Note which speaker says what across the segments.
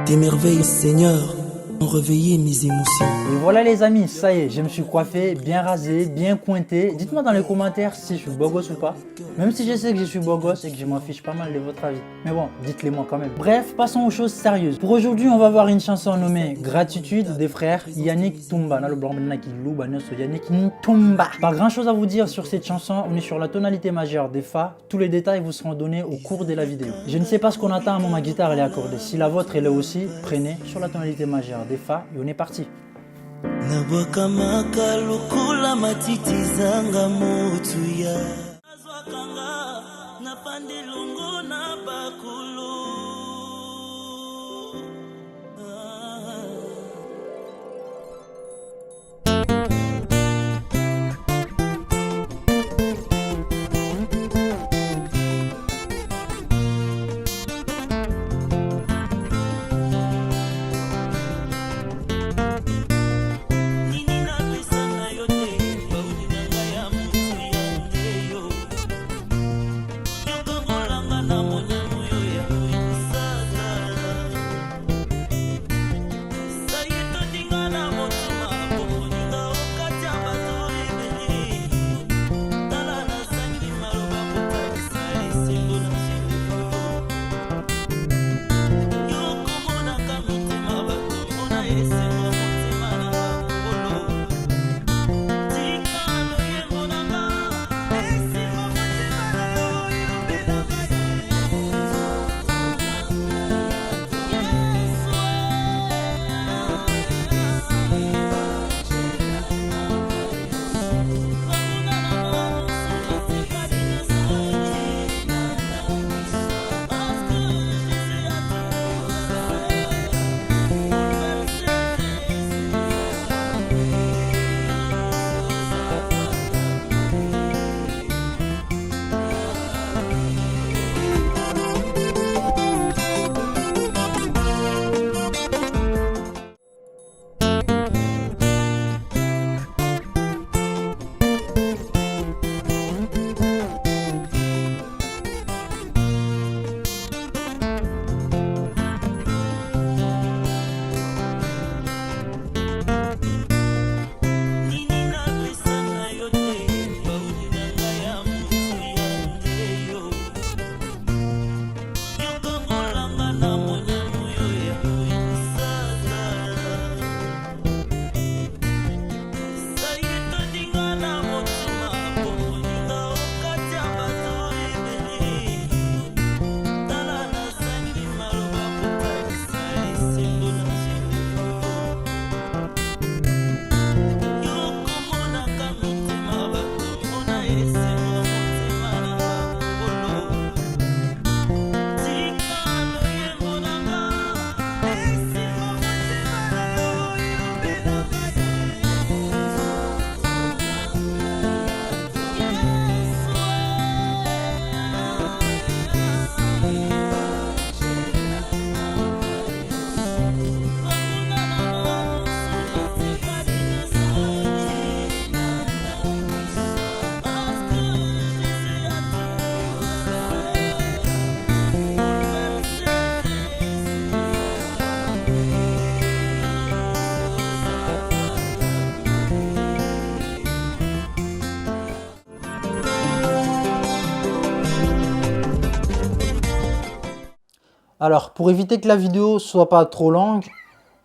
Speaker 1: Tes merveilles, Seigneur, ont réveillé mes émotions.
Speaker 2: Et voilà les amis, ça y est, je me suis coiffé, bien rasé, bien cointé. Dites-moi dans les commentaires si je suis beau gosse ou pas. Même si je sais que je suis beau gosse et que je m'en fiche pas mal de votre avis. Mais bon, dites-les moi quand même. Bref, passons aux choses sérieuses. Pour aujourd'hui, on va voir une chanson nommée Gratitude des frères Yannick Tumba. Yannick Tumba. Pas grand chose à vous dire sur cette chanson, on est sur la tonalité majeure des Fa. Tous les détails vous seront donnés au cours de la vidéo. Je ne sais pas ce qu'on attend à ma guitare elle est accordée. Si la vôtre elle est aussi, prenez sur la tonalité majeure des Fa et on est parti.
Speaker 1: Nabokamaka lukula matiti zanga motuya azwakanga na pandilungu na bakulu
Speaker 2: Alors, pour éviter que la vidéo soit pas trop longue,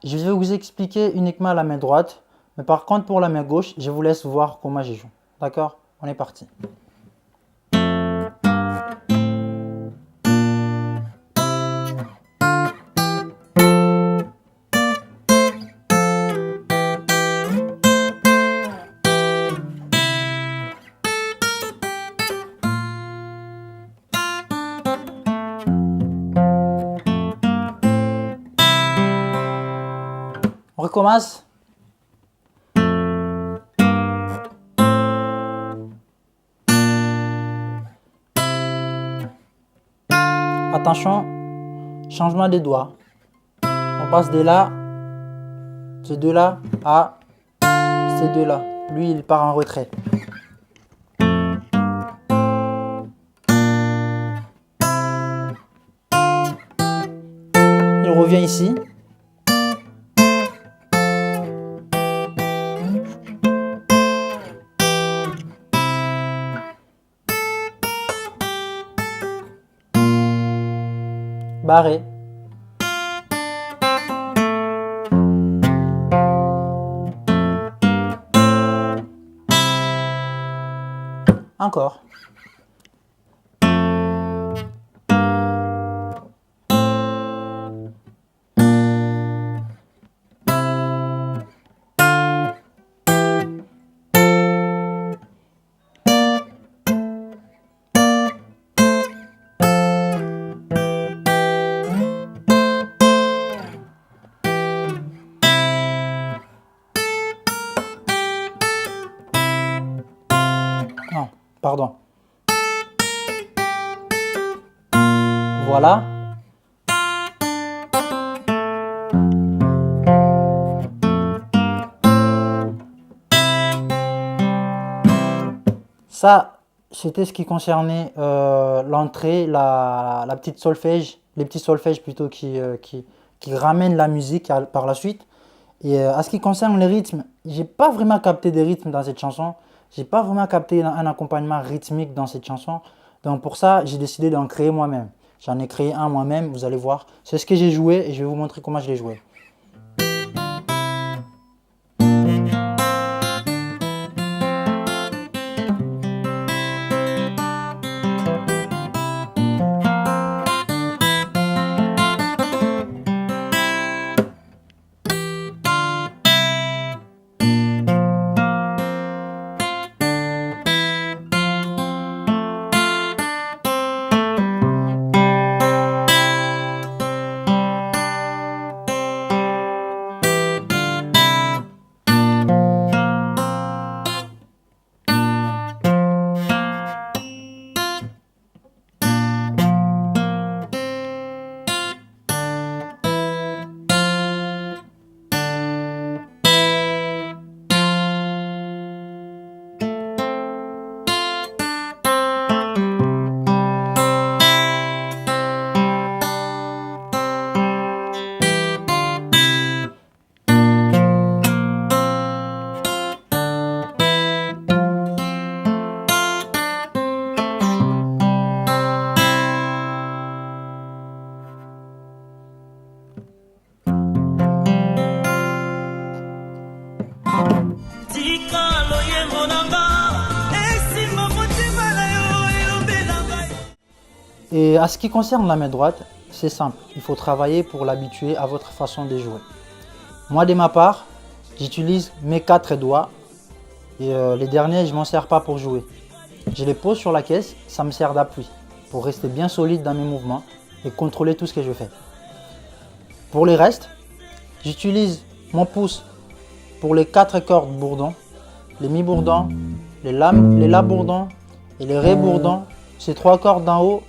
Speaker 2: je vais vous expliquer uniquement la main droite. Mais par contre, pour la main gauche, je vous laisse voir comment j'y joue. D'accord? On est parti. On recommence. Attention, changement des doigts. On passe de là, ces deux-là, à ces deux-là. Lui, il part en retrait. Il revient ici. barré. Encore. Non, pardon. Voilà. Ça, c'était ce qui concernait l'entrée, la petite solfège, les petits solfèges plutôt qui ramènent la musique par la suite. Et à ce qui concerne les rythmes, j'ai pas vraiment capté des rythmes dans cette chanson. J'ai pas vraiment capté un accompagnement rythmique dans cette chanson. Donc pour ça, j'ai décidé d'en créer moi-même. J'en ai créé un moi-même, vous allez voir. C'est ce que j'ai joué et je vais vous montrer comment je l'ai joué. Et à ce qui concerne la main droite, c'est simple. Il faut travailler pour l'habituer à votre façon de jouer. Moi, de ma part, j'utilise mes 4 doigts et les derniers, je ne m'en sers pas pour jouer. Je les pose sur la caisse, ça me sert d'appui pour rester bien solide dans mes mouvements et contrôler tout ce que je fais. Pour les restes, j'utilise mon pouce pour les 4 cordes bourdons, les mi-bourdons, les la bourdons et les ré bourdons. Ces 3 cordes d'en haut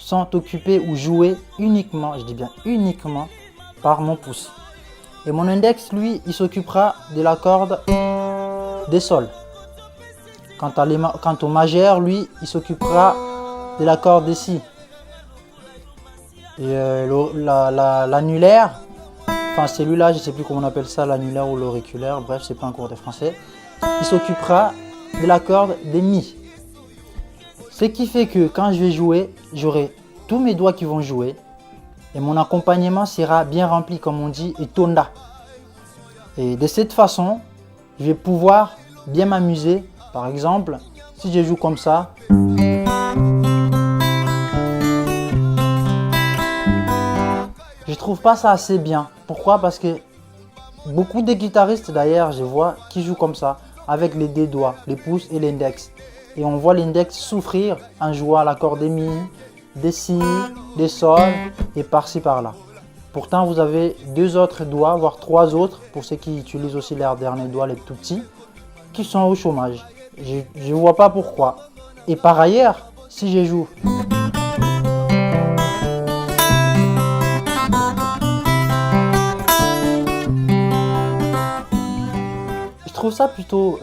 Speaker 2: sont occupées ou jouées uniquement, je dis bien uniquement, par mon pouce. Et mon index, lui, il s'occupera de la corde des sols. Quant au majeur, lui, il s'occupera de la corde des si. Et l'annulaire, enfin celui-là, je ne sais plus comment on appelle ça, l'annulaire ou l'auriculaire, bref, c'est pas un cours de français. Il s'occupera de la corde des mi. Ce qui fait que quand je vais jouer, j'aurai tous mes doigts qui vont jouer et mon accompagnement sera bien rempli, comme on dit, et tonda. Et de cette façon, je vais pouvoir bien m'amuser. Par exemple, si je joue comme ça, je trouve pas ça assez bien. Pourquoi? Parce que beaucoup de guitaristes d'ailleurs, je vois, qui jouent comme ça, avec les deux doigts, les pouces et l'index. Et on voit l'index souffrir en jouant l'accord des mi, des si, des sol et par-ci par-là. Pourtant, vous avez 2 autres doigts, voire 3 autres, pour ceux qui utilisent aussi leurs derniers doigts, les tout petits, qui sont au chômage. Je ne vois pas pourquoi. Et par ailleurs, si je joue je trouve ça plutôt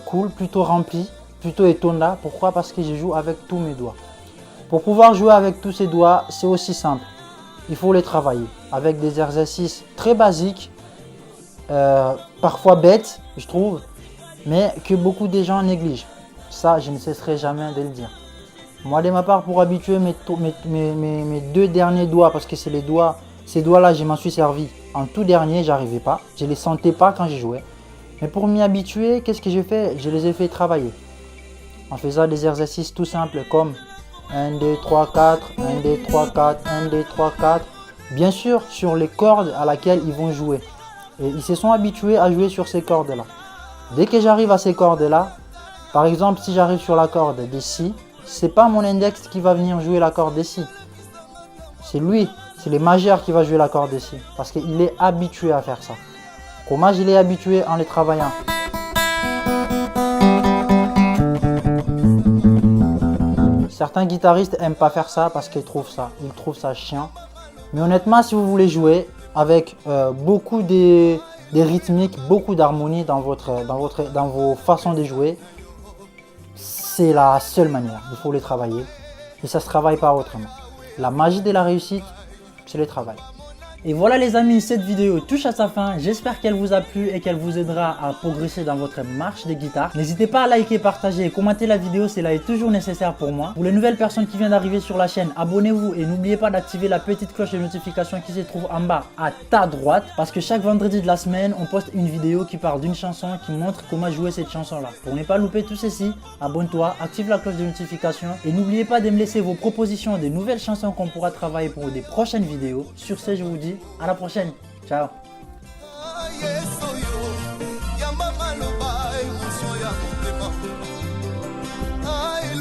Speaker 2: cool, plutôt rempli, plutôt étonnant. Pourquoi? Parce que je joue avec tous mes doigts. Pour pouvoir jouer avec tous ces doigts, c'est aussi simple. Il faut les travailler avec des exercices très basiques, parfois bêtes, je trouve, mais que beaucoup de gens négligent. Ça, je ne cesserai jamais de le dire. Moi de ma part, pour habituer mes deux derniers doigts, parce que c'est les doigts, ces doigts-là, je m'en suis servi en tout dernier, j'arrivais pas. Je les sentais pas quand j'y jouais. Mais pour m'y habituer, qu'est-ce que j'ai fait? Je les ai fait travailler. En faisant des exercices tout simples comme 1, 2, 3, 4, 1, 2, 3, 4, 1, 2, 3, 4. Bien sûr, sur les cordes à laquelle ils vont jouer. Et ils se sont habitués à jouer sur ces cordes-là. Dès que j'arrive à ces cordes-là, par exemple, si j'arrive sur la corde de Si, c'est pas mon index qui va venir jouer la corde de Si. C'est lui, c'est le majeur qui va jouer la corde de Si. Parce qu'il est habitué à faire ça. Comment je l'ai habitué en les travaillant? Certains guitaristes n'aiment pas faire ça parce qu'ils trouvent ça chiant. Mais honnêtement, si vous voulez jouer avec beaucoup de rythmiques, beaucoup d'harmonie dans vos façons de jouer, c'est la seule manière. Il faut les travailler et ça ne se travaille pas autrement. La magie de la réussite, c'est le travail. Et voilà les amis, cette vidéo touche à sa fin. J'espère qu'elle vous a plu et qu'elle vous aidera à progresser dans votre marche de guitare. N'hésitez pas à liker, partager et commenter la vidéo, cela est toujours nécessaire pour moi. Pour les nouvelles personnes qui viennent d'arriver sur la chaîne, abonnez-vous et n'oubliez pas d'activer la petite cloche de notification qui se trouve en bas à ta droite. Parce que chaque vendredi de la semaine, on poste une vidéo qui parle d'une chanson, qui montre comment jouer cette chanson-là. Pour ne pas louper tout ceci, abonne-toi, active la cloche de notification et n'oubliez pas de me laisser vos propositions de nouvelles chansons qu'on pourra travailler pour des prochaines vidéos. Sur ce, je vous dis à la prochaine. Ciao.
Speaker 3: Ay,